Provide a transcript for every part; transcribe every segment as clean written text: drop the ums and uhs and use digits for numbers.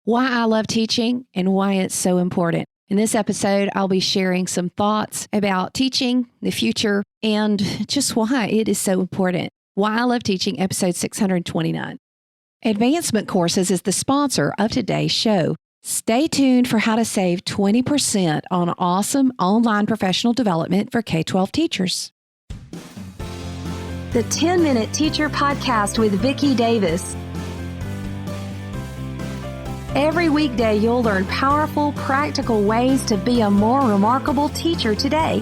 why I love teaching and why it's so important. In this episode, I'll be sharing some thoughts about teaching, the future, and just why it is so important. Why I love teaching, episode 629. Advancement Courses is the sponsor of today's show. Stay tuned for how to save 20% on awesome online professional development for K-12 teachers. The 10-Minute Teacher Podcast with Vicki Davis. Every weekday, you'll learn powerful, practical ways to be a more remarkable teacher today.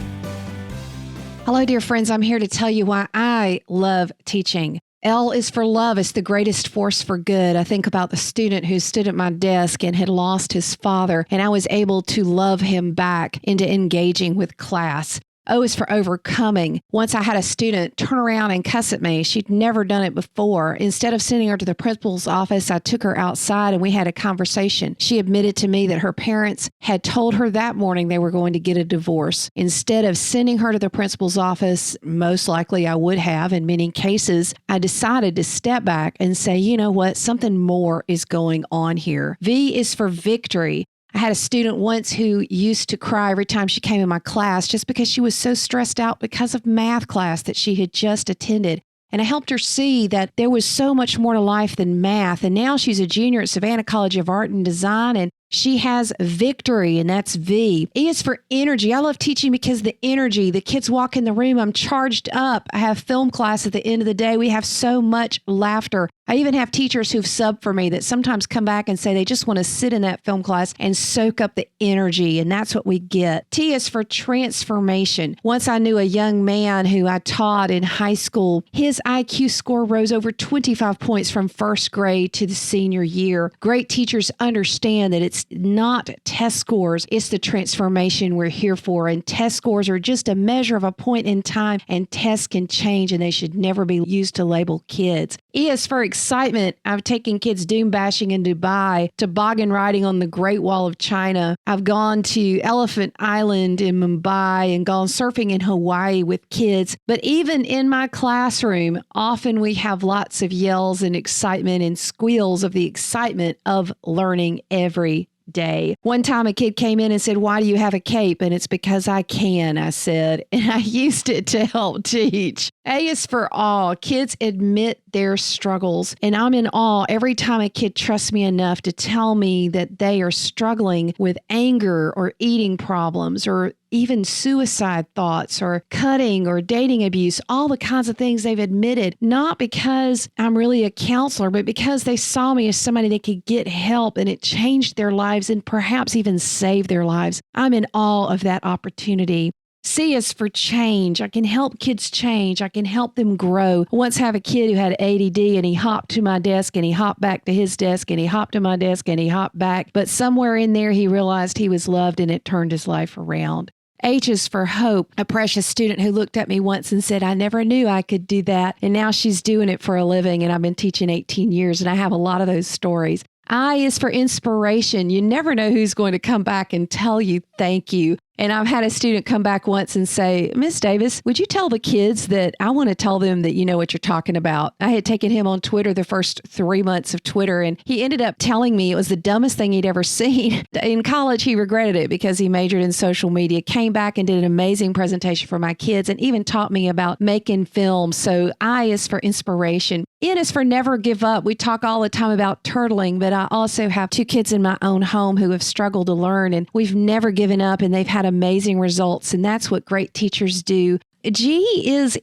Hello, dear friends. I'm here to tell you why I love teaching. L is for love. It's the greatest force for good. I think about the student who stood at my desk and had lost his father, and I was able to love him back into engaging with class. O is for overcoming. Once I had a student turn around and cuss at me. She'd never done it before. Instead of sending her to the principal's office, I took her outside and we had a conversation. She admitted to me that her parents had told her that morning they were going to get a divorce. Instead of sending her to the principal's office, most likely I would have in many cases, I decided to step back and say, you know what, something more is going on here. V is for victory. I had a student once who used to cry every time she came in my class just because she was so stressed out because of math class that she had just attended. And I helped her see that there was so much more to life than math. And now she's a junior at Savannah College of Art and Design, and she has victory, and that's V. E is for energy. I love teaching because the energy, the kids walk in the room, I'm charged up. I have film class at the end of the day. We have so much laughter. I even have teachers who've subbed for me that sometimes come back and say they just want to sit in that film class and soak up the energy, and that's what we get. T is for transformation. Once I knew a young man who I taught in high school. His IQ score rose over 25 points from first grade to the senior year. Great teachers understand that it's not test scores, it's the transformation we're here for, and test scores are just a measure of a point in time, and tests can change, and they should never be used to label kids. E is for excitement. I've taken kids dune bashing in Dubai, toboggan riding on the Great Wall of China. I've gone to Elephant Island in Mumbai and gone surfing in Hawaii with kids. But even in my classroom, often we have lots of yells and excitement and squeals of the excitement of learning every day. One time a kid came in and said, "Why do you have a cape?" And it's because I can, I said, and I used it to help teach. A is for awe. Kids admit their struggles, and I'm in awe every time a kid trusts me enough to tell me that they are struggling with anger or eating problems or even suicide thoughts or cutting or dating abuse, all the kinds of things they've admitted, not because I'm really a counselor, but because they saw me as somebody that could get help and it changed their lives and perhaps even saved their lives. I'm in awe of that opportunity. C is for change. I can help kids change. I can help them grow. I once had a kid who had ADD and he hopped to my desk and he hopped back to his desk and he hopped to my desk and he hopped back. But somewhere in there, he realized he was loved and it turned his life around. H is for hope. A precious student who looked at me once and said, "I never knew I could do that." And now she's doing it for a living. And I've been teaching 18 years and I have a lot of those stories. I is for inspiration. You never know who's going to come back and tell you thank you. And I've had a student come back once and say, "Miss Davis, would you tell the kids that I want to tell them that you know what you're talking about?" I had taken him on Twitter the first 3 months of Twitter, and he ended up telling me it was the dumbest thing he'd ever seen. In college, he regretted it because he majored in social media, came back and did an amazing presentation for my kids, and even taught me about making films. So I is for inspiration. N is for never give up. We talk all the time about turtling, but I also have 2 kids in my own home who have struggled to learn, and we've never given up, and they've had amazing results, and that's what great teachers do. G is,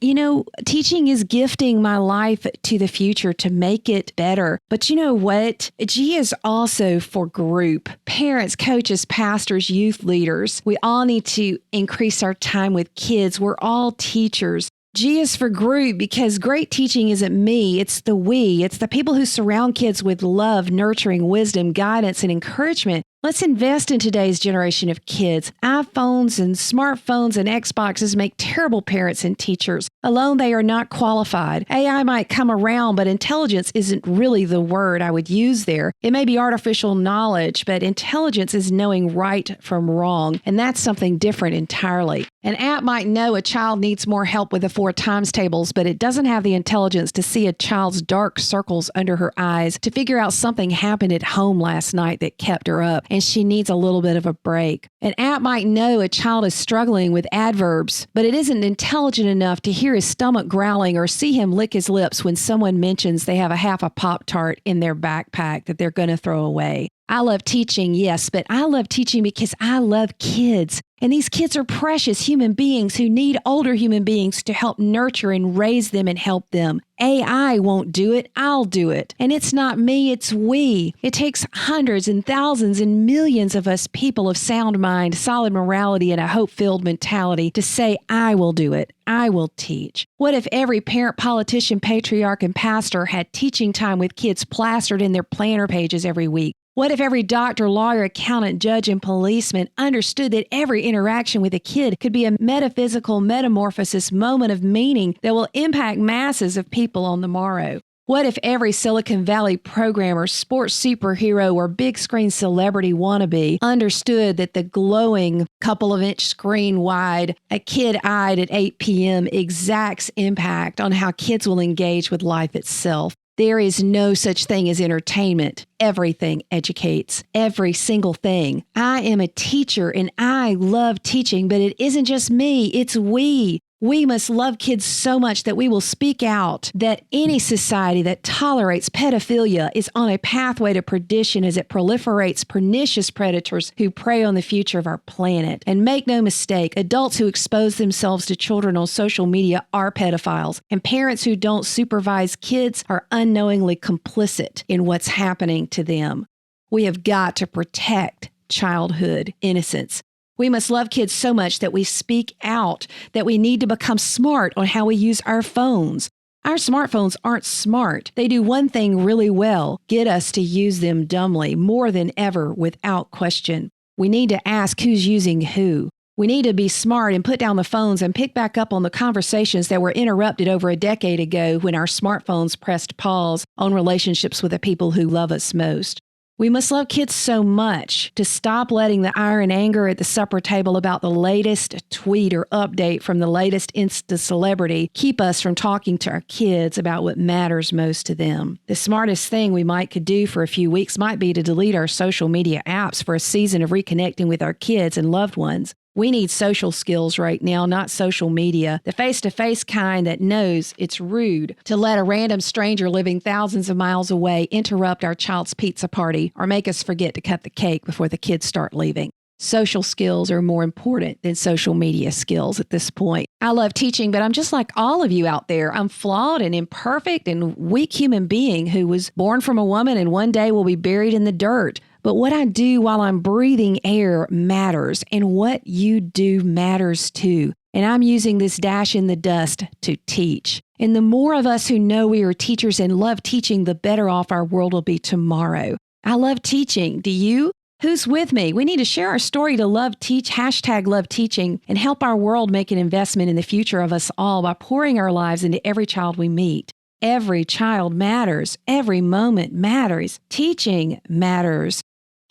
teaching is gifting my life to the future to make it better. But you know what? G is also for group. Parents, coaches, pastors, youth leaders. We all need to increase our time with kids. We're all teachers. G is for group because great teaching isn't me, it's the we. It's the people who surround kids with love, nurturing, wisdom, guidance, and encouragement. Let's invest in today's generation of kids. iPhones and smartphones and Xboxes make terrible parents and teachers. Alone, they are not qualified. AI might come around, but intelligence isn't really the word I would use there. It may be artificial knowledge, but intelligence is knowing right from wrong, and that's something different entirely. An app might know a child needs more help with the 4 times tables, but it doesn't have the intelligence to see a child's dark circles under her eyes, to figure out something happened at home last night that kept her up, and she needs a little bit of a break. An app might know a child is struggling with adverbs, but it isn't intelligent enough to hear his stomach growling or see him lick his lips when someone mentions they have a half a Pop-Tart in their backpack that they're going to throw away. I love teaching, yes, but I love teaching because I love kids. And these kids are precious human beings who need older human beings to help nurture and raise them and help them. AI won't do it, I'll do it. And it's not me, it's we. It takes hundreds and thousands and millions of us people of sound mind, solid morality, and a hope-filled mentality to say, I will do it. I will teach. What if every parent, politician, patriarch, and pastor had teaching time with kids plastered in their planner pages every week? What if every doctor, lawyer, accountant, judge, and policeman understood that every interaction with a kid could be a metaphysical metamorphosis moment of meaning that will impact masses of people on the morrow? What if every Silicon Valley programmer, sports superhero, or big screen celebrity wannabe understood that the glowing couple of inch screen wide, a kid eyed at 8 p.m. exacts impact on how kids will engage with life itself? There is no such thing as entertainment. Everything educates. Every single thing. I am a teacher and I love teaching, but it isn't just me, it's we. We must love kids so much that we will speak out that any society that tolerates pedophilia is on a pathway to perdition as it proliferates pernicious predators who prey on the future of our planet. And make no mistake, adults who expose themselves to children on social media are pedophiles, and parents who don't supervise kids are unknowingly complicit in what's happening to them. We have got to protect childhood innocence. We must love kids so much that we speak out, that we need to become smart on how we use our phones. Our smartphones aren't smart. They do one thing really well, get us to use them dumbly, more than ever, without question. We need to ask who's using who. We need to be smart and put down the phones and pick back up on the conversations that were interrupted over a decade ago when our smartphones pressed pause on relationships with the people who love us most. We must love kids so much to stop letting the ire and anger at the supper table about the latest tweet or update from the latest Insta celebrity keep us from talking to our kids about what matters most to them. The smartest thing we could do for a few weeks might be to delete our social media apps for a season of reconnecting with our kids and loved ones. We need social skills right now, not social media. The face-to-face kind that knows it's rude to let a random stranger living thousands of miles away interrupt our child's pizza party or make us forget to cut the cake before the kids start leaving. Social skills are more important than social media skills at this point. I love teaching, but I'm just like all of you out there. I'm flawed and imperfect and weak human being who was born from a woman and one day will be buried in the dirt. But what I do while I'm breathing air matters, and what you do matters too. And I'm using this dash in the dust to teach. And the more of us who know we are teachers and love teaching, the better off our world will be tomorrow. I love teaching. Do you? Who's with me? We need to share our story to love teach, #LoveTeaching, and help our world make an investment in the future of us all by pouring our lives into every child we meet. Every child matters. Every moment matters. Teaching matters.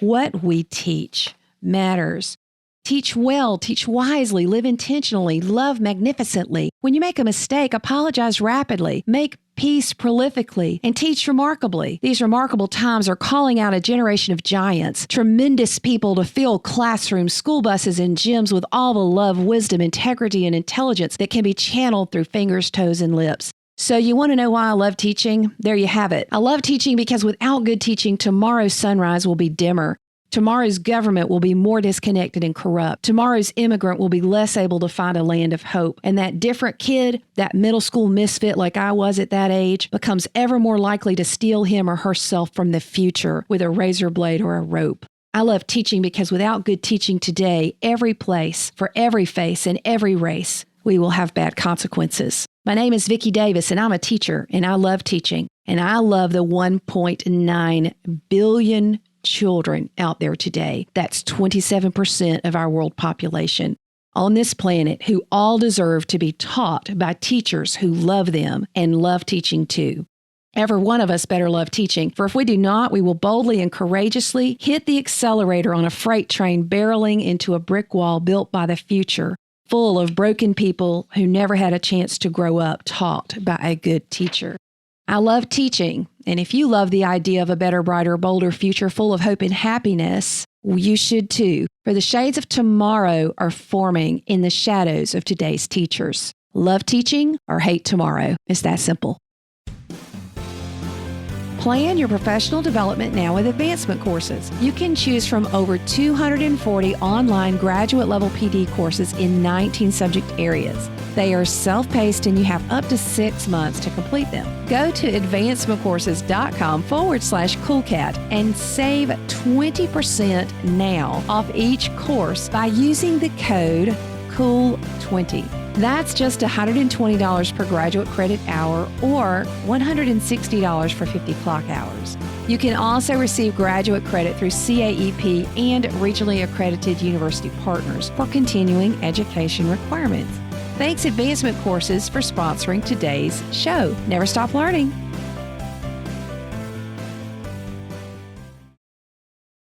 What we teach matters. Teach well, teach wisely, live intentionally, love magnificently. When you make a mistake, apologize rapidly, make peace prolifically, and teach remarkably. These remarkable times are calling out a generation of giants, tremendous people to fill classrooms, school buses, and gyms with all the love, wisdom, integrity, and intelligence that can be channeled through fingers, toes, and lips. So you want to know why I love teaching? There you have it. I love teaching because without good teaching, tomorrow's sunrise will be dimmer. Tomorrow's government will be more disconnected and corrupt. Tomorrow's immigrant will be less able to find a land of hope. And that different kid, that middle school misfit like I was at that age, becomes ever more likely to steal him or herself from the future with a razor blade or a rope. I love teaching because without good teaching today, every place, for every face, and every race, we will have bad consequences. My name is Vicki Davis, and I'm a teacher, and I love teaching. And I love the 1.9 billion children out there today. That's 27% of our world population on this planet who all deserve to be taught by teachers who love them and love teaching too. Every one of us better love teaching, for if we do not, we will boldly and courageously hit the accelerator on a freight train barreling into a brick wall built by the future, full of broken people who never had a chance to grow up taught by a good teacher. I love teaching, and if you love the idea of a better, brighter, bolder future full of hope and happiness, you should too, for the shades of tomorrow are forming in the shadows of today's teachers. Love teaching or hate tomorrow. It's that simple. Plan your professional development now with advancement courses. You can choose from over 240 online graduate-level PD courses in 19 subject areas. They are self-paced and you have up to 6 months to complete them. Go to advancementcourses.com/coolcat and save 20% now off each course by using the code COOL20. That's just $120 per graduate credit hour or $160 for 50 clock hours. You can also receive graduate credit through CAEP and regionally accredited university partners for continuing education requirements. Thanks Advancement Courses for sponsoring today's show. Never stop learning.